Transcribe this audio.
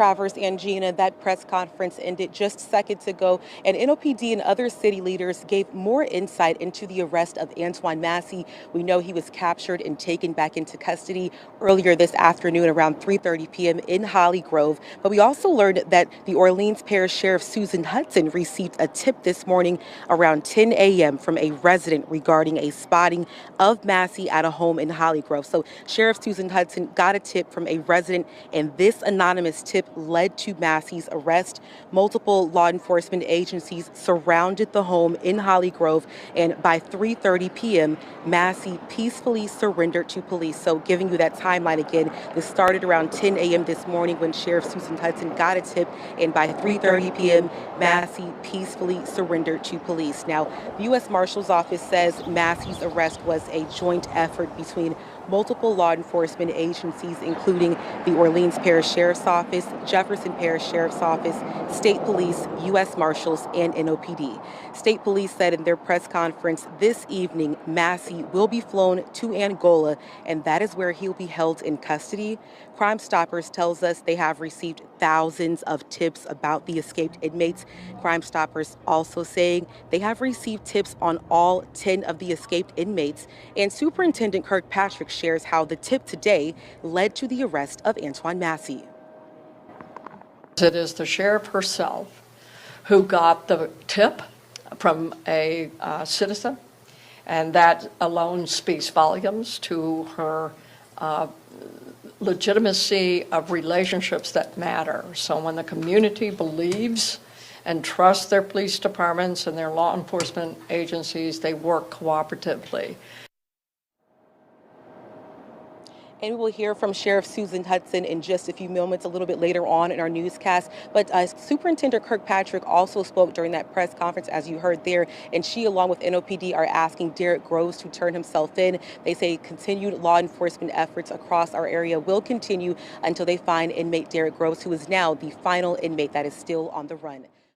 Travers and Gina, that press conference ended just seconds ago, and NOPD and other city leaders gave more insight into the arrest of Antoine Massey. We know he was captured and taken back into custody earlier this afternoon around 3:30 p.m. in Hollygrove. But we also learned that the Orleans Parish Sheriff Susan Hutson received a tip this morning around 10 a.m. from a resident regarding a spotting of Massey at a home in Hollygrove. So Sheriff Susan Hutson got a tip from a resident, and this anonymous tip led to Massey's arrest. Multiple law enforcement agencies surrounded the home in Hollygrove, and by 3:30 p.m., Massey peacefully surrendered to police. So giving you that timeline again, this started around 10 a.m. this morning when Sheriff Susan Hutson got a tip, and by 3:30 p.m., Massey peacefully surrendered to police. Now, the U.S. Marshal's Office says Massey's arrest was a joint effort between multiple law enforcement agencies, including the Orleans Parish Sheriff's Office, Jefferson Parish Sheriff's Office, State Police, U.S. Marshals, and NOPD. State Police said in their press conference this evening, Massey will be flown to Angola, and that is where he'll be held in custody. Crime Stoppers tells us they have received thousands of tips about the escaped inmates. Crime Stoppers also saying they have received tips on all 10 of the escaped inmates. And Superintendent Kirkpatrick shares how the tip today led to the arrest of Antoine Massey. It is the sheriff herself who got the tip from a citizen, and that alone speaks volumes to her legitimacy of relationships that matter. So when the community believes and trusts their police departments and their law enforcement agencies, they work cooperatively. And we will hear from Sheriff Susan Hutson in just a few moments, a little bit later on in our newscast. But Superintendent Kirkpatrick also spoke during that press conference, as you heard there, and she, along with NOPD, are asking Derek Groves to turn himself in. They say continued law enforcement efforts across our area will continue until they find inmate Derek Groves, who is now the final inmate that is still on the run.